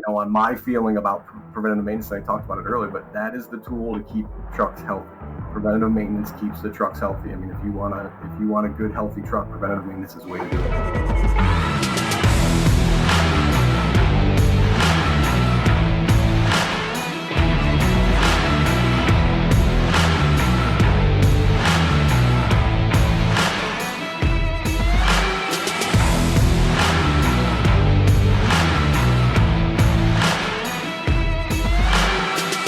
on my feeling about preventative maintenance. I talked about it earlier, but that is the tool to keep trucks healthy. Preventative maintenance keeps the trucks healthy. I mean, if you want a good, healthy truck, preventative maintenance is the way to do it.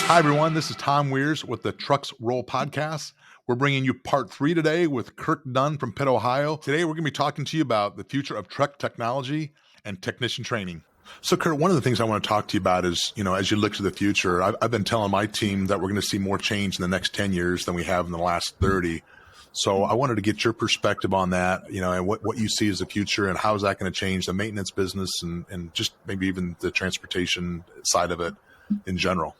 Hi, everyone. This is Tom Weirs with the Trucks Roll Podcast. We're bringing you part 3 today with Kurt Dunn from Pitt, Ohio. Today, we're going to be talking to you about the future of truck technology and technician training. So, Kurt, one of the things I want to talk to you about is, as you look to the future, I've been telling my team that we're going to see more change in the next 10 years than we have in the last 30. So I wanted to get your perspective on that, and what you see as the future and how is that going to change the maintenance business and just maybe even the transportation side of it in general.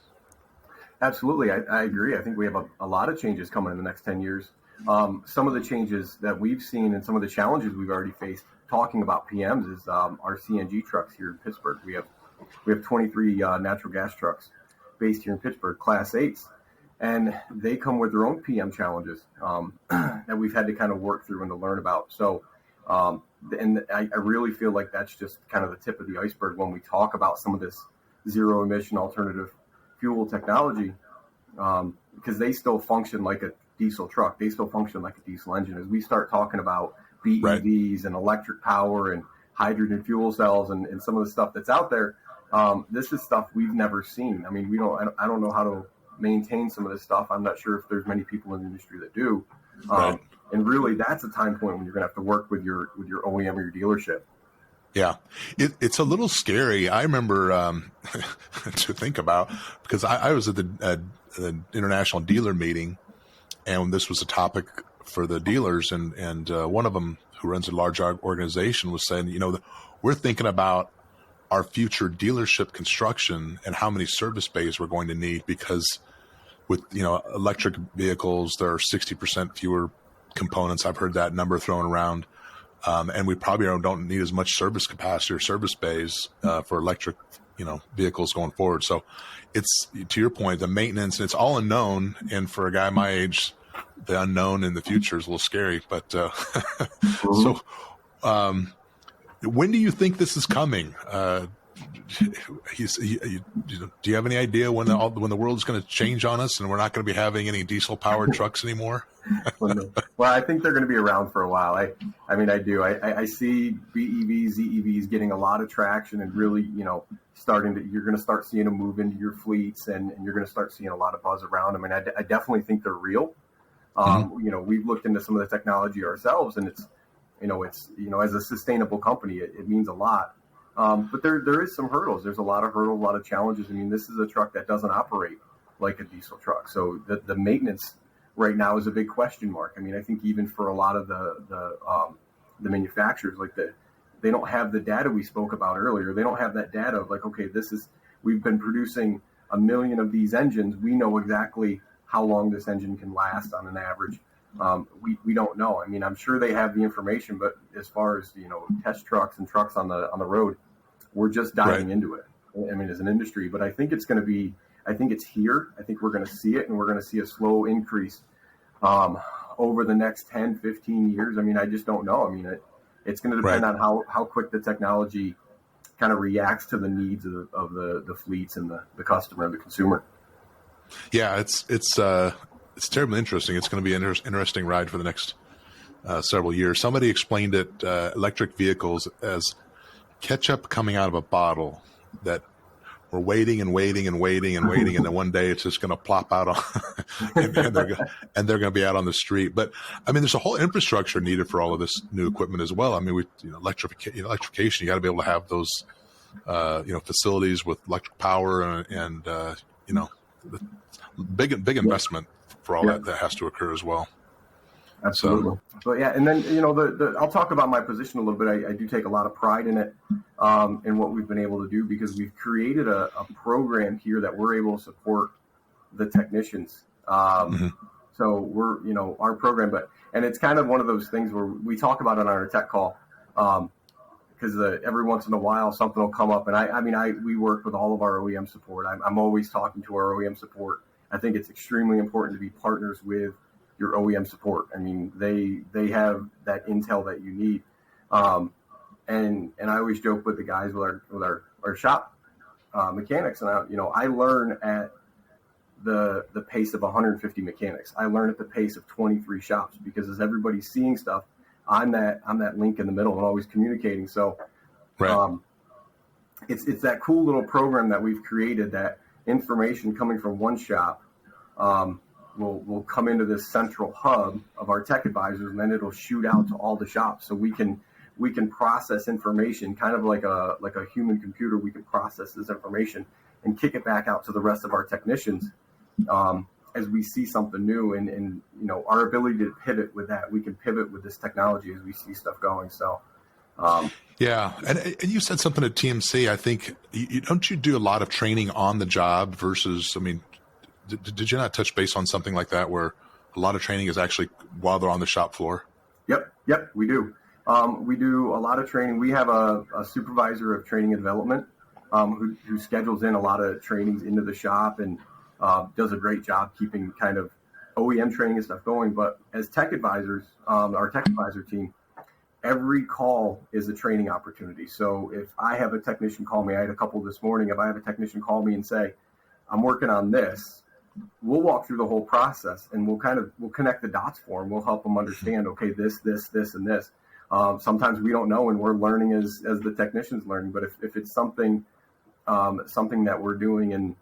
Absolutely. I agree. I think we have a lot of changes coming in the next 10 years. Some of the changes that we've seen and some of the challenges we've already faced talking about PMs is our CNG trucks here in Pittsburgh. We have 23 natural gas trucks based here in Pittsburgh, Class 8s, and they come with their own PM challenges that we've had to kind of work through and to learn about. So, and I really feel like that's just kind of the tip of the iceberg when we talk about some of this zero-emission alternative fuel technology, because they still function like a diesel truck. They still function like a diesel engine. As we start talking about BEVs and electric power and hydrogen fuel cells and some of the stuff that's out there, this is stuff we've never seen. I mean, I don't know how to maintain some of this stuff. I'm not sure if there's many people in the industry that do. And really, that's a time point when you're going to have to work with your OEM or your dealership. Yeah, it's a little scary. I remember to think about, because I was at the international dealer meeting, and this was a topic for the dealers, and one of them who runs a large organization was saying, we're thinking about our future dealership construction and how many service bays we're going to need, because with electric vehicles, there are 60% fewer components. I've heard that number thrown around. And we probably don't need as much service capacity or service bays for electric, vehicles going forward. So it's, to your point, the maintenance, it's all unknown. And for a guy my age, the unknown in the future is a little scary. But so when do you think this is coming? Do you have any idea when the world is going to change on us and we're not going to be having any diesel powered trucks anymore? Well, I think they're going to be around for a while. I mean, I do. I see BEVs, ZEVs getting a lot of traction and really, you're going to start seeing them move into your fleets and you're going to start seeing a lot of buzz around them. And I definitely think they're real. We've looked into some of the technology ourselves, and it's as a sustainable company, it means a lot. But there is some hurdles. There's a lot of hurdles, a lot of challenges. I mean, this is a truck that doesn't operate like a diesel truck. So the maintenance right now is a big question mark. I mean, I think even for a lot of the manufacturers, they don't have the data we spoke about earlier. They don't have that data of okay, we've been producing 1 million of these engines. We know exactly how long this engine can last on an average. We don't know. I mean, I'm sure they have the information, but as far as, test trucks and trucks on the road, we're just diving into it. I mean, as an industry, but I think it's here. I think we're going to see it, and we're going to see a slow increase over the next 10, 15 years. I mean, I just don't know. I mean, it's going to depend on how quick the technology kind of reacts to the needs of the fleets and the customer, the consumer. Yeah, it's terribly interesting. It's going to be an interesting ride for the next several years. Somebody explained it, electric vehicles, as ketchup coming out of a bottle, that we're waiting and waiting and waiting and waiting, and then one day it's just going to plop out on, and they're going to be out on the street. But I mean, there's a whole infrastructure needed for all of this new equipment as well. I mean, electrification, you got to be able to have those, facilities with electric power and big investment for all that has to occur as well. Absolutely. So yeah, and then I'll talk about my position a little bit. I do take a lot of pride in it, in what we've been able to do, because we've created a program here that we're able to support the technicians. So we're our program, and it's kind of one of those things where we talk about it on our tech call. because every once in a while something will come up, and we work with all of our OEM support. I'm always talking to our OEM support. I think it's extremely important to be partners with your OEM support. I mean, they have that intel that you need. And I always joke with the guys with our shop mechanics, and I learn at the pace of 150 mechanics. I learn at the pace of 23 shops, because as everybody's seeing stuff, I'm that link in the middle and always communicating. So right. It's that cool little program that we've created, that information coming from one shop will come into this central hub of our tech advisors, and then it'll shoot out to all the shops. So we can process information kind of like a human computer. We can process this information and kick it back out to the rest of our technicians as we see something new, and our ability to pivot with that. We can pivot with this technology as we see stuff going. So yeah, and you said something at TMC. I think don't you do a lot of training on the job versus? I mean, did you not touch base on something like that, where a lot of training is actually while they're on the shop floor? Yep, we do. We do a lot of training. We have a supervisor of training and development who schedules in a lot of trainings into the shop, and does a great job keeping kind of OEM training and stuff going. But as tech advisors, our tech advisor team, every call is a training opportunity. So if I have a technician call me, I had a couple this morning, if I have a technician call me and say, I'm working on this, we'll walk through the whole process, and we'll connect the dots for them. We'll help them understand, okay, this, and this. Sometimes we don't know, and we're learning as the technician's learning. But if it's something that we're doing, and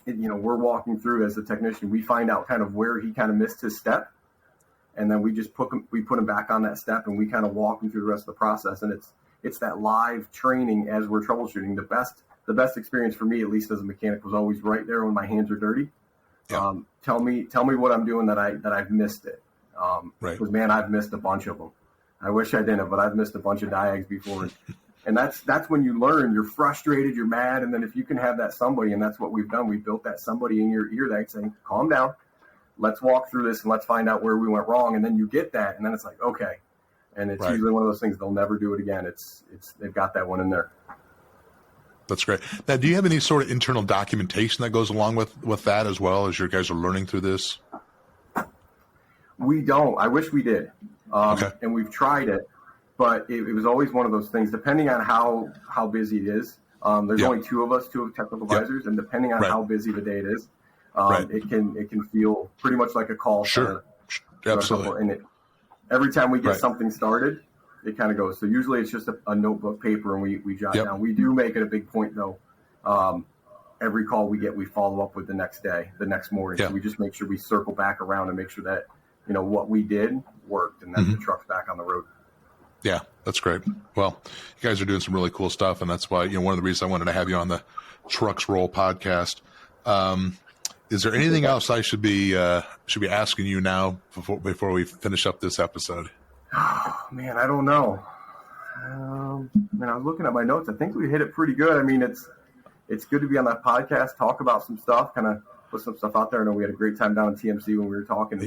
we're walking through as a technician, we find out kind of where he kind of missed his step, and then we put him back on that step, and we kind of walk him through the rest of the process. And it's that live training as we're troubleshooting. The best experience for me, at least as a mechanic, was always right there when my hands are dirty. Yeah. Tell me what I'm doing that I've missed it. Right. Because man, I've missed a bunch of them. I wish I didn't, but I've missed a bunch of diags before. And that's when you learn. You're frustrated, you're mad, and then if you can have that somebody, and that's what we've done, we built that somebody in your ear that's saying, calm down, let's walk through this and let's find out where we went wrong. And then you get that, and then it's like, okay. And it's usually one of those things, they'll never do it again. They've got that one in there. That's great. Now, do you have any sort of internal documentation that goes along with that as well, as your guys are learning through this? We don't. I wish we did. Okay. And we've tried it, but it was always one of those things, depending on how busy it is. There's only two technical advisors, and depending on how busy the day it is, it can feel pretty much like a call. Sure. Absolutely. And every time we get something started, it kind of goes. So usually it's just a notebook paper, and we jot down. We do make it a big point, though. Every call we get, we follow up with the next morning. So we just make sure we circle back around and make sure that what we did worked, and that the truck's back on the road. Yeah, that's great. Well, you guys are doing some really cool stuff, and that's why one of the reasons I wanted to have you on the Trucks Roll podcast. Is there anything else I should be asking you now before we finish up this episode? Oh, man, I don't know. I was looking at my notes. I think we hit it pretty good. I mean, it's good to be on that podcast, talk about some stuff, kind of put some stuff out there. I know we had a great time down in TMC when we were talking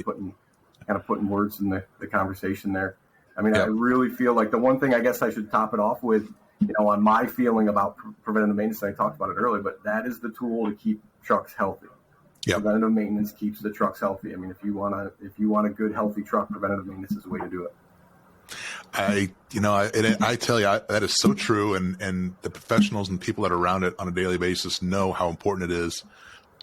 and putting words in the conversation there. I mean, I really feel like the one thing I guess I should top it off with, on my feeling about preventative maintenance, I talked about it earlier, but that is the tool to keep trucks healthy. Yep. Preventative maintenance keeps the trucks healthy. I mean, if you want a good, healthy truck, preventative maintenance is the way to do it. I tell you, that is so true. And the professionals and people that are around it on a daily basis know how important it is.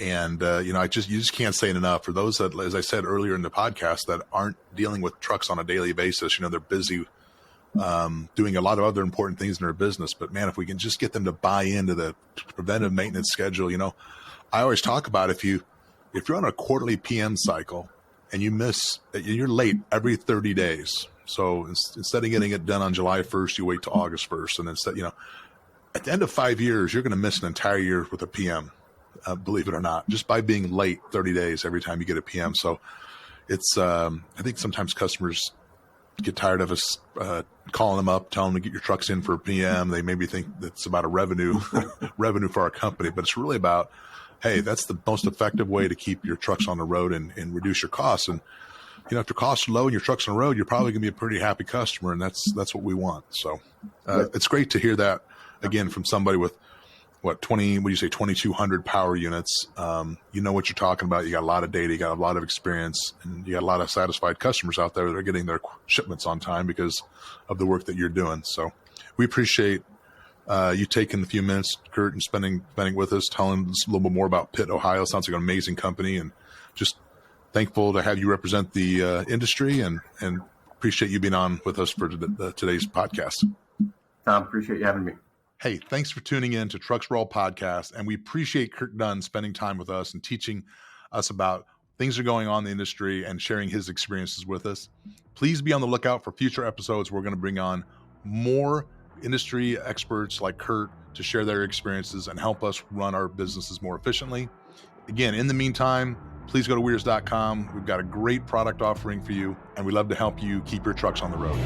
And, you just can't say it enough. For those that, as I said earlier in the podcast, that aren't dealing with trucks on a daily basis, they're busy doing a lot of other important things in their business. But man, if we can just get them to buy into the preventive maintenance schedule, I always talk about if you're on a quarterly PM cycle and you're late every 30 days. So instead of getting it done on July 1st, you wait till August 1st. And instead, at the end of 5 years, you're going to miss an entire year with a PM. Believe it or not, just by being late 30 days every time you get a PM. So it's, I think sometimes customers get tired of us calling them up, telling them to get your trucks in for a PM. They maybe think that's about a revenue for our company, but it's really about, hey, that's the most effective way to keep your trucks on the road and reduce your costs. And if your costs are low and your truck's on the road, you're probably going to be a pretty happy customer, and that's what we want. So it's great to hear that again from somebody with 2,200 power units. You know what you're talking about. You got a lot of data, you got a lot of experience, and you got a lot of satisfied customers out there that are getting their shipments on time because of the work that you're doing. So we appreciate you taking a few minutes, Kurt, and spending with us, telling us a little bit more about Pitt, Ohio. Sounds like an amazing company, and just thankful to have you represent the industry, and appreciate you being on with us for today's podcast. Tom, appreciate you having me. Hey, thanks for tuning in to Trucks Roll Podcast, and we appreciate Kurt Dunn spending time with us and teaching us about things that are going on in the industry and sharing his experiences with us. Please be on the lookout for future episodes. We're going to bring on more industry experts like Kurt to share their experiences and help us run our businesses more efficiently. Again, in the meantime, please go to weirs.com. We've got a great product offering for you, and we'd love to help you keep your trucks on the road.